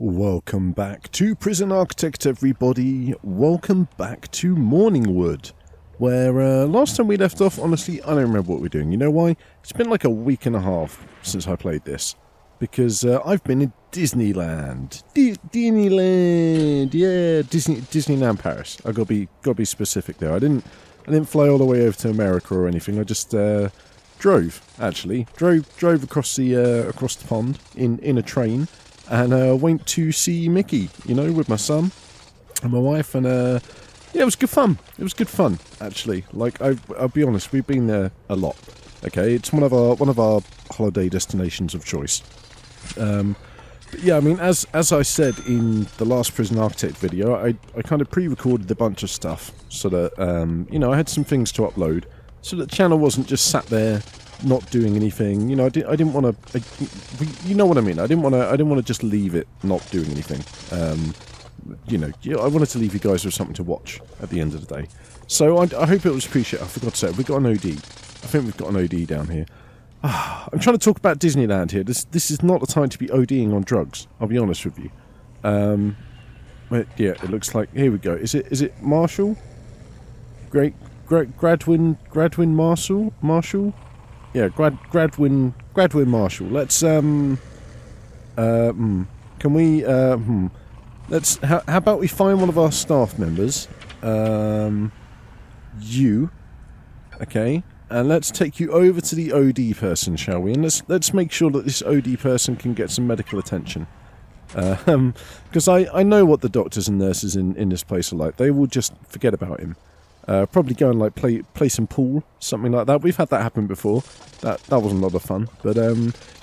Welcome back to Prison Architect, everybody. Welcome back to Morningwood, where last time we left off, honestly, I don't remember what we're doing. You know why? It's been like a week and a half since I played this, because I've been in Disneyland. Disneyland, yeah, Disneyland Paris. I gotta be specific there. I didn't fly all the way over to America or anything. I just drove across the pond in a train. And went to see Mickey, you know, with my son and my wife, and yeah, it was good fun. It was good fun, actually. Like, I'll be honest, we've been there a lot. Okay, it's one of our holiday destinations of choice. But yeah, I mean, as I said in the last Prison Architect video, I kind of pre-recorded a bunch of stuff so that you know, I had some things to upload, so that the channel wasn't just sat there not doing anything. You know, I didn't want to. You know what I mean. I didn't want to just leave it not doing anything. You know, I wanted to leave you guys with something to watch at the end of the day. So I hope it was appreciated. I forgot to say, we've got an OD. I think we've got an OD down here. I'm trying to talk about Disneyland here. This is not the time to be ODing on drugs. I'll be honest with you. But yeah, it looks like, here we go. Is it Marshall? Gradwin Marshall. Yeah, Gradwin Marshall. Let's can we let's how about we find one of our staff members, you, okay, and let's take you over to the OD person, shall we? And let's make sure that this OD person can get some medical attention. Because I know what the doctors and nurses in this place are like. They will just forget about him. Probably go and like play some pool, something like that. We've had that happen before. That wasn't a lot of fun. But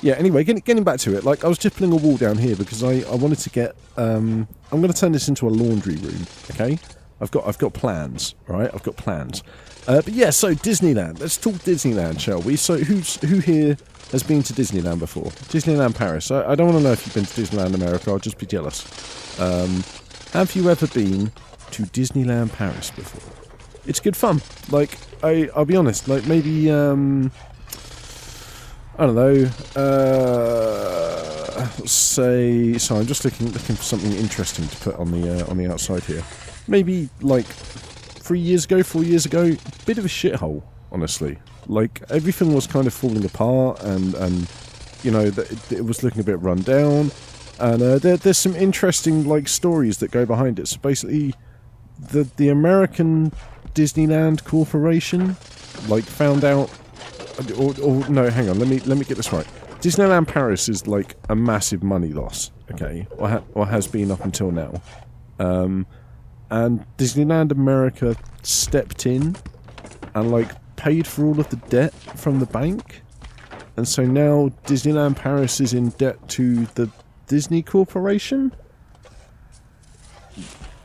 yeah. Anyway, getting back to it. Like, I was just putting a wall down here because I wanted to get. I'm going to turn this into a laundry room. Okay. I've got plans. All right. I've got plans. But yeah. So Disneyland. Let's talk Disneyland, shall we? So who here has been to Disneyland before? Disneyland Paris. I don't want to know if you've been to Disneyland America. I'll just be jealous. Have you ever been to Disneyland Paris before? It's good fun. Like, I'll be honest, like, maybe, I don't know, say, sorry, I'm just looking for something interesting to put on the outside here. Maybe, like, 4 years ago, bit of a shithole, honestly. Like, everything was kind of falling apart, and you know, it was looking a bit run down, and there's some interesting, like, stories that go behind it. So basically, the American Disneyland Corporation, like, found out, or no, hang on, let me get this right. Disneyland Paris is like a massive money loss, okay, or has been up until now, and Disneyland America stepped in and like paid for all of the debt from the bank, and so now Disneyland Paris is in debt to the Disney Corporation.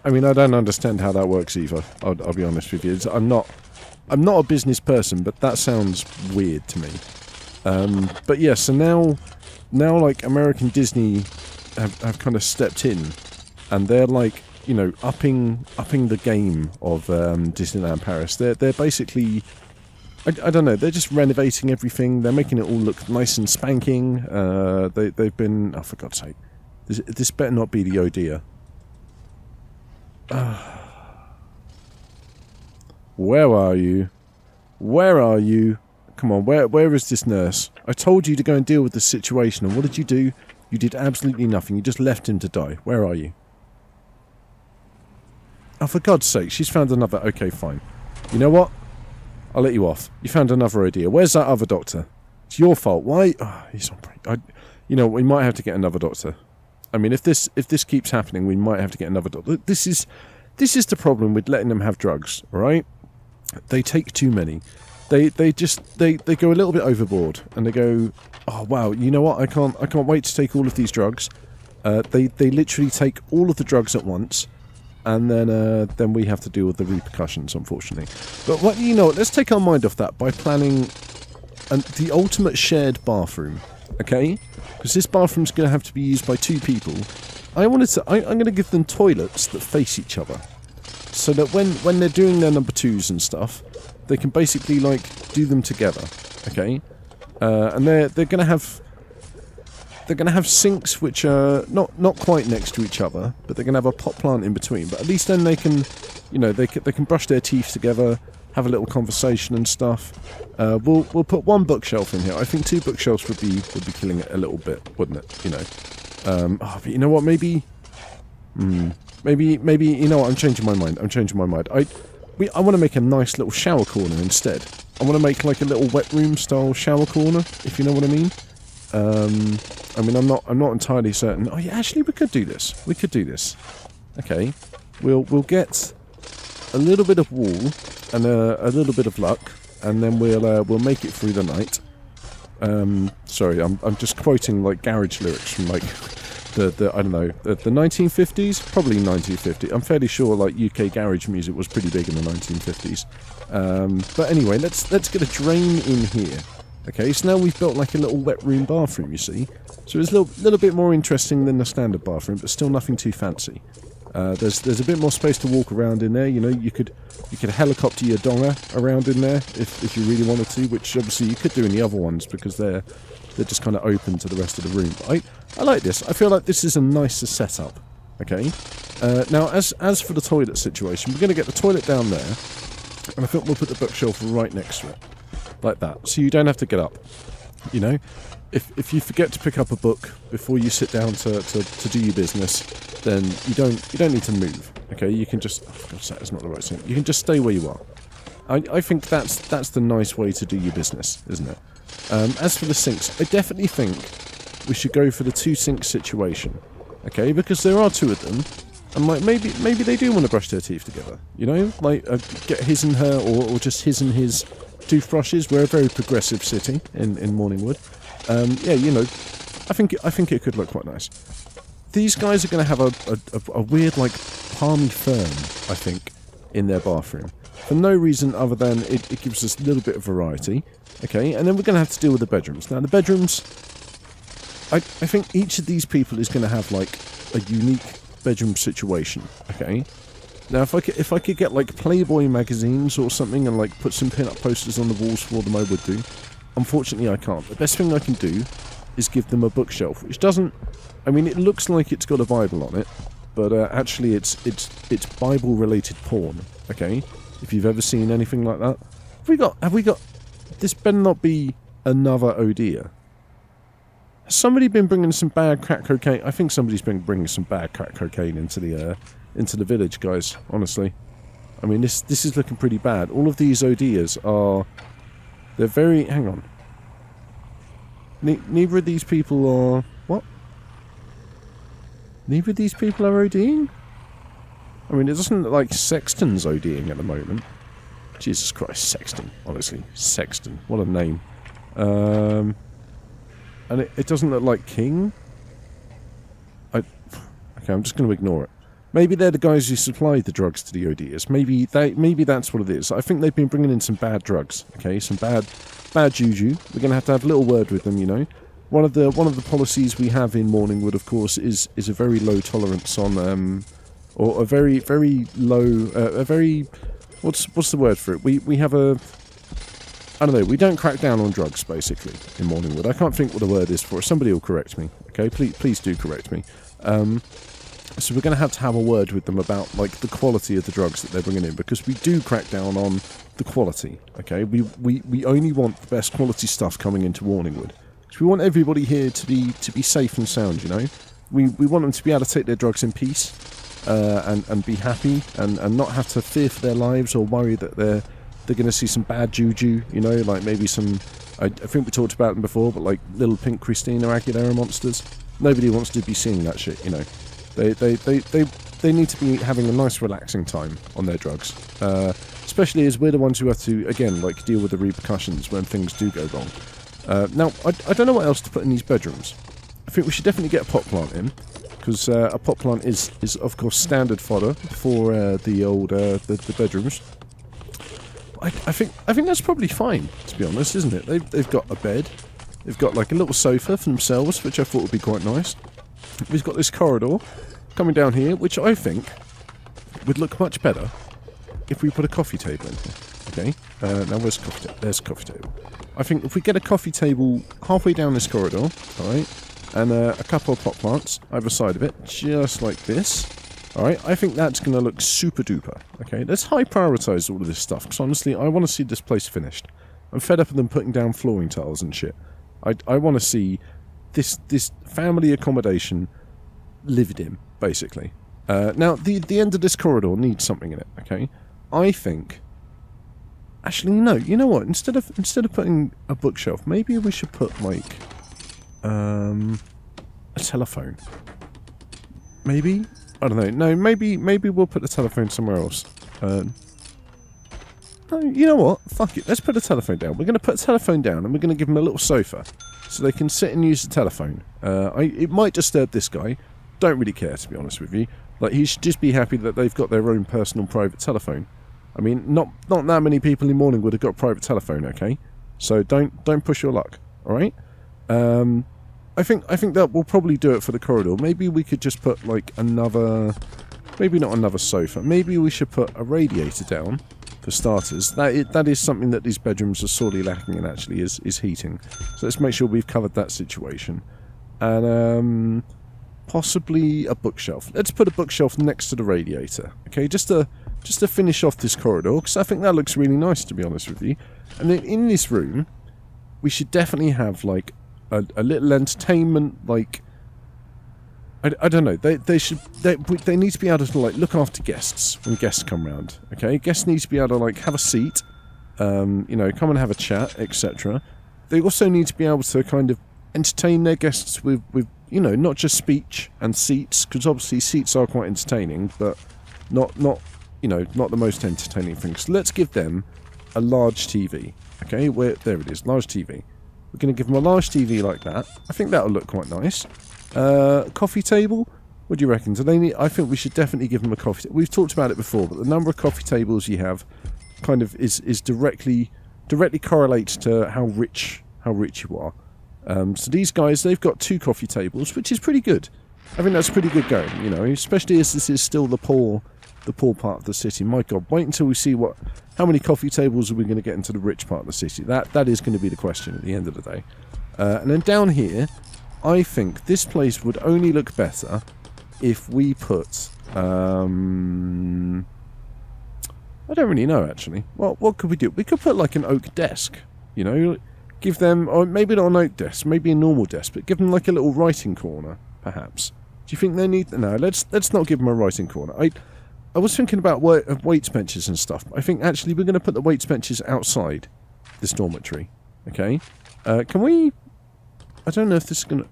I mean, I don't understand how that works either. I'll be honest with you. I'm not a business person, but that sounds weird to me. But yeah, so now like American Disney have kind of stepped in, and they're like, you know, upping the game of Disneyland Paris. They're basically, I don't know. They're just renovating everything. They're making it all look nice and spanking. They've been, oh, for God's sake, this better not be the Odia. Where are you? Where are you? Come on, where is this nurse? I told you to go and deal with the situation, and what did you do? You did absolutely nothing. You just left him to die. Where are you? Oh, for God's sake, she's found another... Okay, fine. You know what? I'll let you off. You found another idea. Where's that other doctor? It's your fault. Why? Oh, he's on break. You know, we might have to get another doctor. I mean, if this keeps happening, we might have to get another doctor. This is the problem with letting them have drugs, all right? They take too many. They go a little bit overboard, and they go, oh wow, you know what? I can't wait to take all of these drugs. They literally take all of the drugs at once, and then we have to deal with the repercussions, unfortunately. But what, you know, let's take our mind off that by planning the ultimate shared bathroom. Okay, because this bathroom's going to have to be used by 2 people. I'm going to give them toilets that face each other, so that when they're doing their number 2s and stuff, they can basically like do them together. Okay, and they're going to have they're going to have sinks which are not quite next to each other, but they're going to have a pot plant in between. But at least then they can, you know, they can brush their teeth together, have a little conversation and stuff. We'll put one bookshelf in here. I think 2 bookshelves would be killing it a little bit, wouldn't it? You know. But you know what? Maybe you know what? I'm changing my mind. I want to make a nice little shower corner instead. I want to make like a little wet room style shower corner, if you know what I mean. I mean, I'm not entirely certain. Oh yeah, actually, we could do this. Okay, we'll get a little bit of wool and a little bit of luck, and then we'll make it through the night. Sorry, I'm just quoting like garage lyrics from like the I don't know, the 1950s, probably 1950. I'm fairly sure like UK garage music was pretty big in the 1950s. But anyway, let's get a drain in here. Okay, so now we've built like a little wet room bathroom, you see. So it's a little bit more interesting than the standard bathroom, but still nothing too fancy. There's a bit more space to walk around in there. You know, you could helicopter your donga around in there if you really wanted to, which obviously you could do in the other ones because they're just kind of open to the rest of the room. I like this. I feel like this is a nicer setup. Okay. Now, as for the toilet situation, we're going to get the toilet down there, and I think we'll put the bookshelf right next to it, like that, so you don't have to get up. You know, if you forget to pick up a book before you sit down to do your business, then you don't need to move. Okay, you can just, oh, gosh, that is not the right thing. You can just stay where you are. I think that's the nice way to do your business, isn't it? As for the sinks, I definitely think we should go for the 2 sink situation. Okay, because there are 2 of them, and like maybe they do want to brush their teeth together. You know, like get his and her, or just his and his toothbrushes. We're a very progressive city in Morningwood. Yeah, you know, I think it could look quite nice. These guys are going to have a weird like palmy fern, I think, in their bathroom for no reason other than it gives us a little bit of variety. Okay, and then we're going to have to deal with the bedrooms. Now the bedrooms, I think each of these people is going to have like a unique bedroom situation. Okay. Now, if I could get like Playboy magazines or something and like put some pin-up posters on the walls for them, I would do. Unfortunately, I can't. The best thing I can do is give them a bookshelf, which doesn't. I mean, it looks like it's got a Bible on it, but actually, it's Bible-related porn. Okay, if you've ever seen anything like that, have we got? This better not be another Odia. Has somebody been bringing some bad crack cocaine? I think somebody's been bringing some bad crack cocaine into the village, guys. Honestly, I mean this is looking pretty bad. All of these Odias are, they're very. Hang on. Neither of these people are what? Neither of these people are ODing? I mean, it doesn't look like Sexton's ODing at the moment. Jesus Christ, Sexton. Honestly, Sexton. What a name. And it doesn't look like King. Okay, I'm just going to ignore it. Maybe they're the guys who supplied the drugs to the Odias. Maybe that's what it is. I think they've been bringing in some bad drugs. Okay, some bad juju. We're going to have a little word with them. You know, one of the policies we have in Morningwood, of course, is a very low tolerance on or a very low a very what's the word for it? We have a, I don't know, we don't crack down on drugs, basically, in Morningwood. I can't think what the word is for it. Somebody will correct me, okay? Please do correct me. So we're going to have a word with them about, like, the quality of the drugs that they're bringing in, because we do crack down on the quality, okay? We only want the best quality stuff coming into Morningwood. Because we want everybody here to be safe and sound, you know? We want them to be able to take their drugs in peace, and be happy, and not have to fear for their lives or worry that they're going to see some bad juju, you know, like maybe some, I think we talked about them before, but like little pink Christina Aguilera monsters. Nobody wants to be seeing that shit, you know. They need to be having a nice relaxing time on their drugs, especially as we're the ones who have to, again, like deal with the repercussions when things do go wrong. Now, I don't know what else to put in these bedrooms. I think we should definitely get a pot plant in, because a pot plant is of course standard fodder for the bedrooms. I think that's probably fine, to be honest, isn't it? They've got a bed, they've got like a little sofa for themselves, which I thought would be quite nice. We've got this corridor coming down here, which I think would look much better if we put a coffee table in here. Okay, now where's the coffee table? There's a coffee table. I think if we get a coffee table halfway down this corridor, alright, and a couple of pot plants either side of it, just like this. Alright, I think that's going to look super duper. Okay, let's high prioritize all of this stuff, because honestly, I want to see this place finished. I'm fed up of them putting down flooring tiles and shit. I want to see this family accommodation lived in, basically. Now, the end of this corridor needs something in it, okay? I think... Actually, no, you know what? Instead of putting a bookshelf, maybe we should put, like, a telephone. Maybe? I don't know. No, maybe we'll put the telephone somewhere else. No, you know what? Fuck it. Let's put a telephone down. We're going to put a telephone down, and we're going to give them a little sofa, so they can sit and use the telephone. It might disturb this guy. Don't really care, to be honest with you. Like, he should just be happy that they've got their own personal private telephone. I mean, not that many people in Morningwood have got a private telephone, okay? So don't push your luck, all right? I think that will probably do it for the corridor. Maybe we could just put like another, maybe not another sofa. Maybe we should put a radiator down for starters. That is something that these bedrooms are sorely lacking in. Actually, is heating. So let's make sure we've covered that situation. And possibly a bookshelf. Let's put a bookshelf next to the radiator. Okay, just to finish off this corridor, because I think that looks really nice, to be honest with you. And then in this room, we should definitely have like a little entertainment, like I don't know. They need to be able to like look after guests when guests come round. Okay, guests need to be able to like have a seat, you know, come and have a chat, etc. They also need to be able to kind of entertain their guests with you know, not just speech and seats, because obviously seats are quite entertaining, but not you know, not the most entertaining thing. So let's give them a large TV. Okay, there it is, large TV. We're going to give them a large TV like that. I think that'll look quite nice. Coffee table? What do you reckon? Do they need? I think we should definitely give them a coffee table. We've talked about it before, but the number of coffee tables you have kind of is directly correlates to how rich you are. So these guys, they've got 2 coffee tables, which is pretty good. I think that's pretty good going, you know, especially as this is still the poor part of the city. My God, wait until we see how many coffee tables are we going to get into the rich part of the city. That is going to be the question at the end of the day. And then down here, I think this place would only look better if we put... I don't really know, actually. Well, what could we do? We could put like an oak desk, you know, give them, or maybe not an oak desk, maybe a normal desk, but give them like a little writing corner, perhaps. Do you think they need... No, let's not give them a writing corner. I was thinking about weights benches and stuff, but I think actually we're going to put the weights benches outside this dormitory. Okay? Can we... I don't know if this is going to...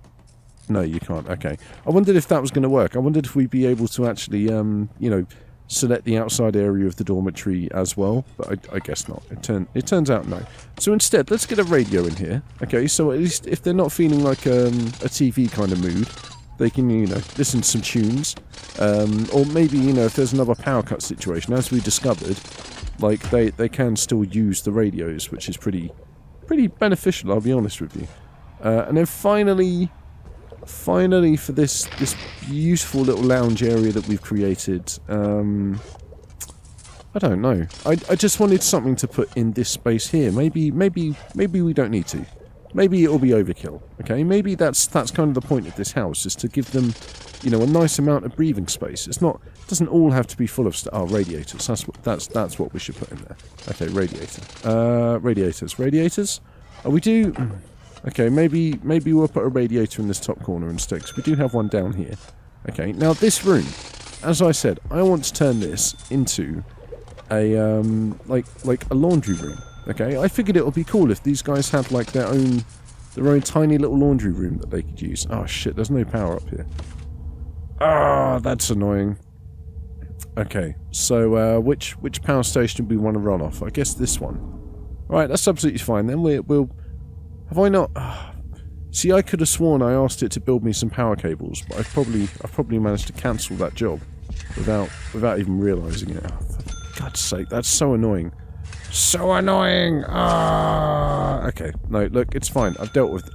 No, you can't. Okay. I wondered if that was going to work. I wondered if we'd be able to actually, you know, select the outside area of the dormitory as well, but I guess not. It turns out no. So instead, let's get a radio in here. Okay, so at least if they're not feeling like a TV kind of mood, they can, you know, listen to some tunes. Or maybe, you know, if there's another power cut situation, as we discovered, like, they can still use the radios, which is pretty beneficial, I'll be honest with you. And then finally for this beautiful little lounge area that we've created, I don't know. I just wanted something to put in this space here. Maybe we don't need to. Maybe it'll be overkill, okay? Maybe that's kind of the point of this house, is to give them, you know, a nice amount of breathing space. It doesn't all have to be full of radiators. That's what we should put in there. Okay, radiator. Radiators. Oh, we do. Okay, maybe we'll put a radiator in this top corner instead, because we do have one down here. Okay, now this room, as I said, I want to turn this into a like a laundry room. Okay, I figured it would be cool if these guys had like their own tiny little laundry room that they could use. Oh shit, there's no power up here. Ah, that's annoying. Okay, so which power station do we want to run off? I guess this one. Right, that's absolutely fine. Then we'll. Have I not? See, I could have sworn I asked it to build me some power cables, but I've probably managed to cancel that job without even realising it. Oh, for God's sake, that's so annoying. So annoying! Ah! Okay, no, look, it's fine. I've dealt with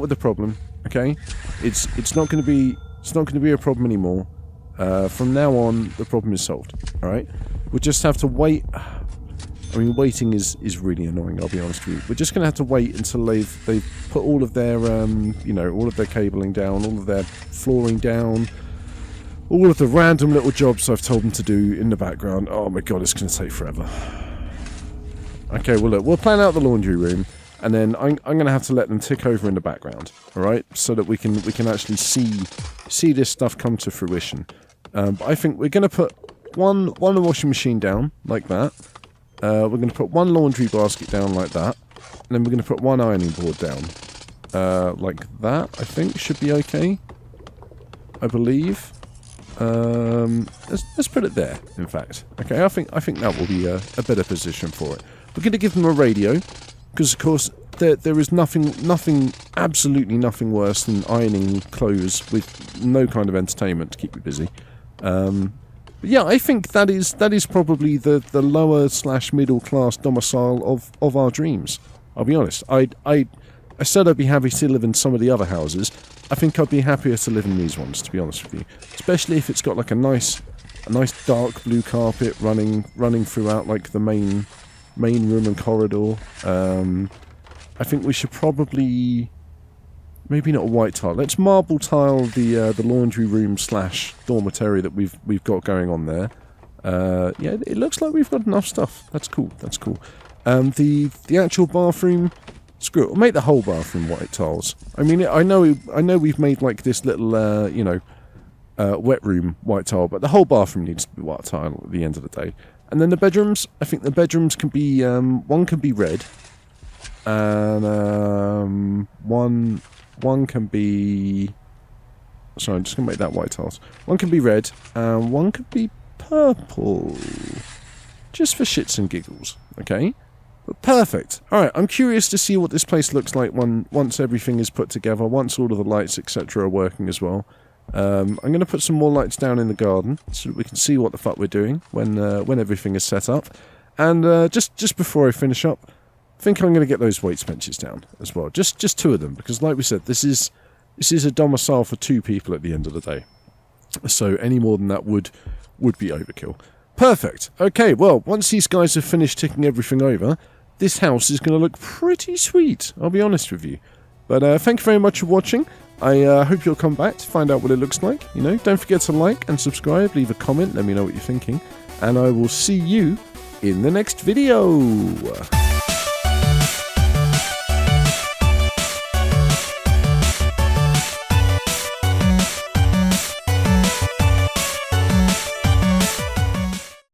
the problem. Okay, it's not going to be a problem anymore. From now on, the problem is solved. All right, we'll just have to wait. I mean, waiting is really annoying, I'll be honest with you. We're just going to have to wait until they've put all of their, you know, all of their cabling down, all of their flooring down, all of the random little jobs I've told them to do in the background. Oh my god, it's going to take forever. Okay, well look, we'll plan out the laundry room, and then I'm going to have to let them tick over in the background, alright? So that we can actually see this stuff come to fruition. But I think we're going to put one washing machine down, like that. We're going to put one laundry basket down like that, and then we're going to put one ironing board down, like that. I think should be okay. I believe. Let's put it there. In fact, okay. I think that will be a better position for it. We're going to give them a radio, because of course there is nothing, absolutely nothing worse than ironing clothes with no kind of entertainment to keep you busy. Yeah, I think that is probably the lower / middle class domicile of our dreams. I'll be honest. I said I'd be happy to live in some of the other houses. I think I'd be happier to live in these ones, to be honest with you. Especially if it's got like a nice dark blue carpet running throughout like the main room and corridor. I think we should probably, maybe not a white tile. Let's marble tile the laundry room / dormitory that we've got going on there. Yeah, it looks like we've got enough stuff. That's cool. That's cool. The actual bathroom, screw it. We'll make the whole bathroom white tiles. I mean, I know we've made like this little you know, wet room white tile, but the whole bathroom needs to be white tile at the end of the day. And then the bedrooms, I think the bedrooms can be one can be red, and one can be... Sorry, I'm just going to make that white tiles. One can be red, and one can be purple. Just for shits and giggles, okay? But perfect. Alright, I'm curious to see what this place looks like once everything is put together, once all of the lights, etc. are working as well. I'm going to put some more lights down in the garden, so that we can see what the fuck we're doing when everything is set up. And just before I finish up, I think I'm going to get those weights benches down as well. Just two of them, because like we said, this is a domicile for 2 people at the end of the day. So any more than that would be overkill. Perfect. Okay, well, once these guys have finished ticking everything over, this house is going to look pretty sweet, I'll be honest with you. But thank you very much for watching. I hope you'll come back to find out what it looks like. You know, don't forget to like and subscribe, leave a comment, let me know what you're thinking. And I will see you in the next video.